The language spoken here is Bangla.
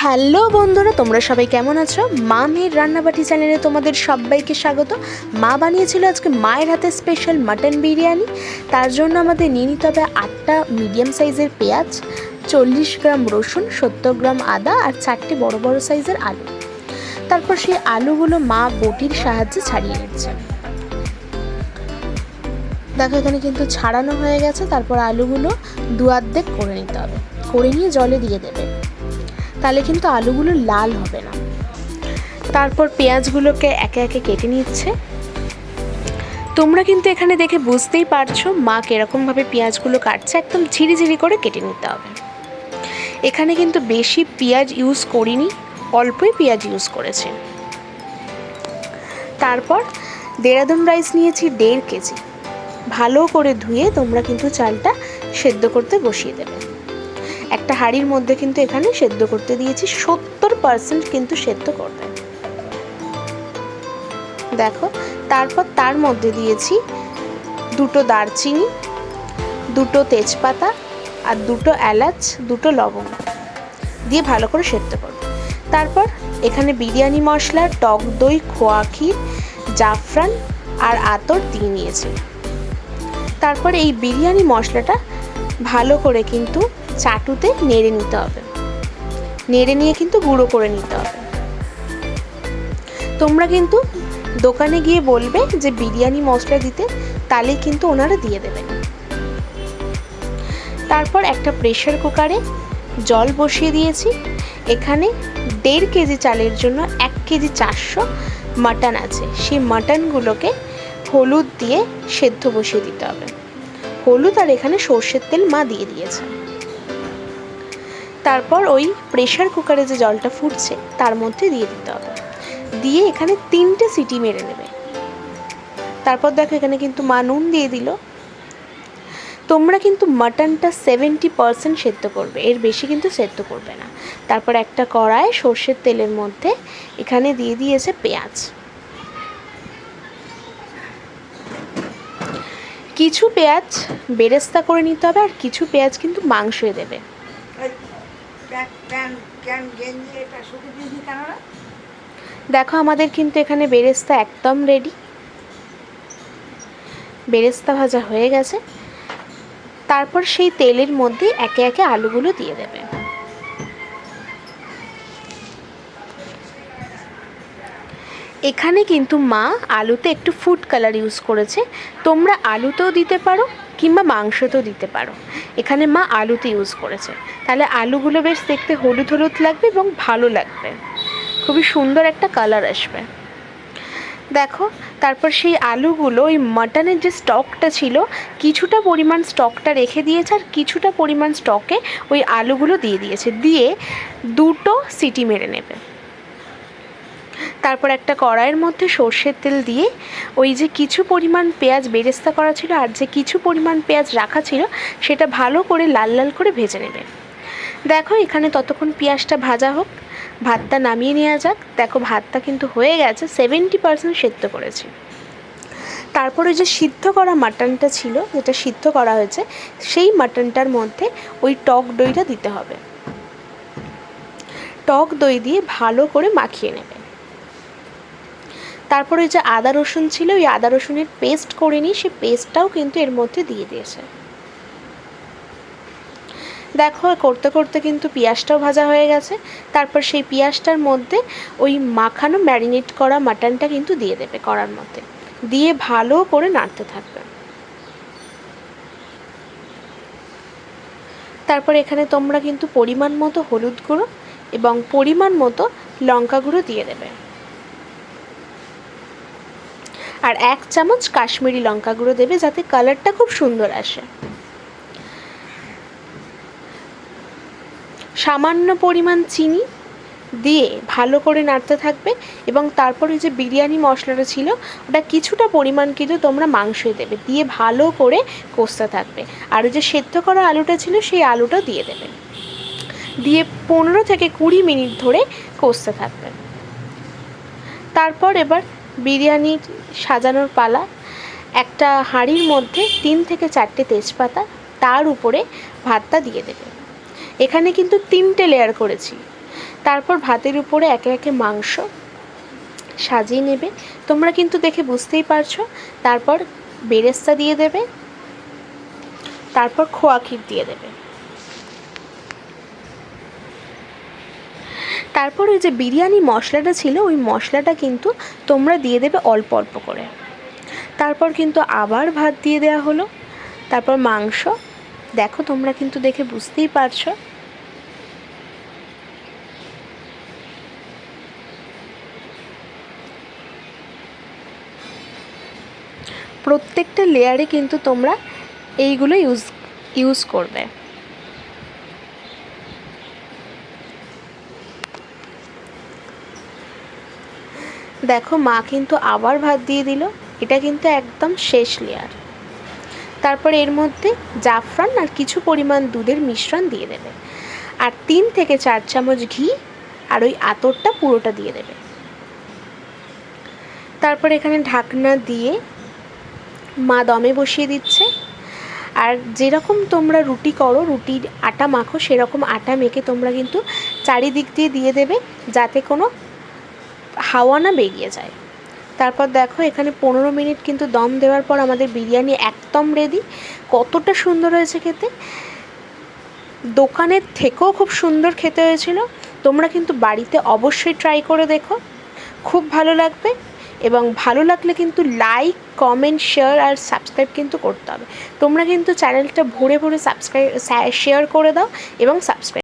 হ্যালো বন্ধুরা, তোমরা সবাই কেমন আছো? মা মেয়ের রান্নাবাটি চ্যানেলে তোমাদের সবাইকে স্বাগত। মা বানিয়েছিল আজকে মায়ের হাতে স্পেশাল মাটন বিরিয়ানি। তার জন্য আমাদের নিয়ে নিতে হবে 8টা মিডিয়াম সাইজের পেঁয়াজ, 40 গ্রাম রসুন, 70 গ্রাম আদা আর 4টে বড় বড় সাইজের আলু। তারপর সেই আলুগুলো মা বটির সাহায্যে ছাড়িয়ে নিচ্ছে। দেখো এখানে কিন্তু ছাড়ানো হয়ে গেছে। তারপর আলুগুলো দু অর্ধেক করে নিতে হবে, করে নিয়ে জলে দিয়ে দেবে, তাহলে কিন্তু আলুগুলো লাল হবে না। তারপর পেঁয়াজগুলোকে একে একে কেটে নিচ্ছে। তোমরা কিন্তু এখানে দেখে বুঝতেই পারছো মা কীরকমভাবে পেঁয়াজগুলো কাটছে, একদম ঝিরিঝিরি করে কেটে নিতে হবে। এখানে কিন্তু বেশি পেঁয়াজ ইউজ করিনি, অল্পই পেঁয়াজ ইউজ করেছে। তারপর দেরাদুন রাইস নিয়েছি 1.5 কেজি। ভালো করে ধুয়ে তোমরা কিন্তু চালটা সেদ্ধ করতে বসিয়ে দেবে। একটা হাঁড়ির মধ্যে কিন্তু এখানে সেদ্ধ করতে দিয়েছি, 70% কিন্তু সেদ্ধ করবে। দেখো, তারপর তার মধ্যে দিয়েছি 2টো দারচিনি, 2টো তেজপাতা আর 2টো এলাচ, 2টো লবঙ্গ দিয়ে ভালো করে সেদ্ধ করবে। তারপর এখানে বিরিয়ানি মশলা, টক দই, খোয়া ক্ষীর, জাফরান আর আতর দিয়ে নিয়েছি। তারপর এই বিরিয়ানি মশলাটা ভালো করে কিন্তু চাটুতে নেড়ে নিতে হবে, নেড়ে নিয়ে কিন্তু গুঁড়ো করে নিতে হবে। তোমরা কিন্তু দোকানে গিয়ে বলবে যে বিরিয়ানি মশলা দিতে, তাহলেই কিন্তু ওনারা দিয়ে দেবেন। তারপর একটা প্রেসার কুকারে জল বসিয়ে দিয়েছি। এখানে 1.5 কেজি চালের জন্য 1 কেজি 400 মাটন আছে। সেই মাটনগুলোকে হলুদ দিয়ে সেদ্ধ বসিয়ে দিতে হবে। হলুদ আর এখানে সর্ষের তেল মা দিয়ে দিয়েছে। তারপর ওই প্রেসার কুকারে যে জলটা ফুটছে তার মধ্যে দিয়ে দিতে হবে, দিয়ে এখানে 3টে সিটি মেরে নেবে। তারপর দেখো এখানে কিন্তু মা নুন দিয়ে দিল। তোমরা কিন্তু মাটনটা 70% সেদ্ধ করবে, এর বেশি কিন্তু সেদ্ধ করবে না। তারপর একটা কড়ায় সর্ষের তেলের মধ্যে এখানে দিয়ে দিয়েছে পেঁয়াজ। কিছু পেঁয়াজ বেরেস্তা করে নিতে হবে, আর কিছু পেঁয়াজ কিন্তু মাংসে দেবে। দেখো আমাদের কিন্তু এখানে বেরেস্তা একদম রেডি, বেরেস্তা ভাজা হয়ে গেছে। তারপর সেই তেলের মধ্যে একে একে আলুগুলো দিয়ে দেবে। এখানে কিন্তু মা আলুতে একটু ফুড কালার ইউজ করেছে, তোমরা আলুতেও দিতে পারো কিংবা মাংসতেও দিতে পারো। এখানে মা আলুতে ইউজ করেছে, তাহলে আলুগুলো বেশ দেখতে হলুদ হলুদ লাগবে এবং ভালো লাগবে, খুবই সুন্দর একটা কালার আসবে। দেখো তারপর সেই আলুগুলো ওই মাটনের যে স্টকটা ছিল, কিছুটা পরিমাণ স্টকটা রেখে দিয়েছে, আর কিছুটা পরিমাণ স্টকে ওই আলুগুলো দিয়ে দিয়েছে, দিয়ে 2টো সিটি মেরে নেবে। তারপর একটা কড়াইয়ের মধ্যে সর্ষের তেল দিয়ে ওই যে কিছু পরিমাণ পেঁয়াজ বেরেস্তা করা ছিল আর যে কিছু পরিমাণ পেঁয়াজ রাখা ছিল সেটা ভালো করে লাল লাল করে ভেজে নেবে। দেখো এখানে ততক্ষণ পেঁয়াজটা ভাজা হোক, ভাতটা নামিয়ে নেওয়া যাক। দেখো ভাতটা কিন্তু হয়ে গেছে, 70% সেদ্ধ করেছি। তারপরে যে সিদ্ধ করা মাটনটা ছিল, যেটা সিদ্ধ করা হয়েছে, সেই মাটনটার মধ্যে ওই টক দইটা দিতে হবে। টক দই দিয়ে ভালো করে মাখিয়ে নেবে। তারপরে যে আদা রসুন ছিল, ওই আদা রসুনের পেস্ট করে নিই, সেই পেস্টটাও কিন্তু এর মধ্যে দিয়ে দিয়েছে। দেখো করতে করতে কিন্তু পেঁয়াজটাও ভাজা হয়ে গেছে। তারপর সেই পেঁয়াজটার মধ্যে ওই মাখানো ম্যারিনেট করা মাটনটা কিন্তু দিয়ে দেবে কড়ার মধ্যে, দিয়ে ভালো করে নাড়তে থাকবে। তারপর এখানে তোমরা কিন্তু পরিমাণ মতো হলুদ গুঁড়ো এবং পরিমাণ মতো লঙ্কা গুঁড়ো দিয়ে দেবে, আর 1 চামচ কাশ্মীরি লঙ্কা গুঁড়ো দেবে, যাতে কালারটা খুব সুন্দর আসে। সামান্য পরিমাণ চিনি দিয়ে ভালো করে নাড়তে থাকবে। এবং তারপরে যে বিরিয়ানি মশলাটা ছিল ওটা কিছুটা পরিমাণ কিন্তু তোমরা মাংসে দেবে, দিয়ে ভালো করে কষতে থাকবে। আর যে সেদ্ধ করা আলুটা ছিল সেই আলুটা দিয়ে দেবে, দিয়ে 15 থেকে 20 মিনিট ধরে কষতে থাকবে। তারপর এবার বিরিয়ানির সাজানোর পালা। একটা হাঁড়ির মধ্যে 3 থেকে 4টে তেজপাতা, তার উপরে ভাতটা দিয়ে দেবে। এখানে কিন্তু 3টে লেয়ার করেছি, তারপর ভাতের উপরে একে একে মাংস সাজিয়ে নেবে। তোমরা কিন্তু দেখে বুঝতেই পারছো। তারপর বেরেস্তা দিয়ে দেবে, তারপর খোয়া ক্ষীর দিয়ে দেবে। তারপর ওই যে বিরিয়ানি মশলাটা ছিল, ওই মশলাটা কিন্তু তোমরা দিয়ে দেবে অল্প অল্প করে। তারপর কিন্তু আবার ভাত দিয়ে দেওয়া হলো, তারপর মাংস। দেখো তোমরা কিন্তু দেখে বুঝতেই পারছো। প্রত্যেকটা লেয়ারে কিন্তু তোমরা এইগুলো ইউজ করবে। দেখো মা কিন্তু আবার ভাত দিয়ে দিল। এটা কিন্তু একদম শেষ লেয়ার। তারপর এর মধ্যে জাফরান আর কিছু পরিমাণ দুধের মিশ্রণ দিয়ে দেবে, আর 3 থেকে 4 চামচ ঘি, আর ওই আতরটা পুরোটা দিয়ে দেবে। তারপর এখানে ঢাকনা দিয়ে মা দমে বসিয়ে দিচ্ছে। আর যেরকম তোমরা রুটি করো, রুটির আটা মাখো, সেরকম আটা মেখে তোমরা কিন্তু চারিদিক দিয়ে দেবে, যাতে কোনো হাওয়া না বেরিয়ে যায়। তারপর দেখো এখানে 15 মিনিট কিন্তু দম দেওয়ার পর আমাদের বিরিয়ানি একদম রেডি। কতটা সুন্দর হয়েছে খেতে, দোকানের থেকেও খুব সুন্দর খেতে হয়েছিল। তোমরা কিন্তু বাড়িতে অবশ্যই ট্রাই করে দেখো, খুব ভালো লাগবে। এবং ভালো লাগলে কিন্তু লাইক, কমেন্ট, শেয়ার আর সাবস্ক্রাইব কিন্তু করতে হবে। তোমরা কিন্তু চ্যানেলটা ভরে ভরে শেয়ার করে দাও এবং সাবস্ক্রাইব।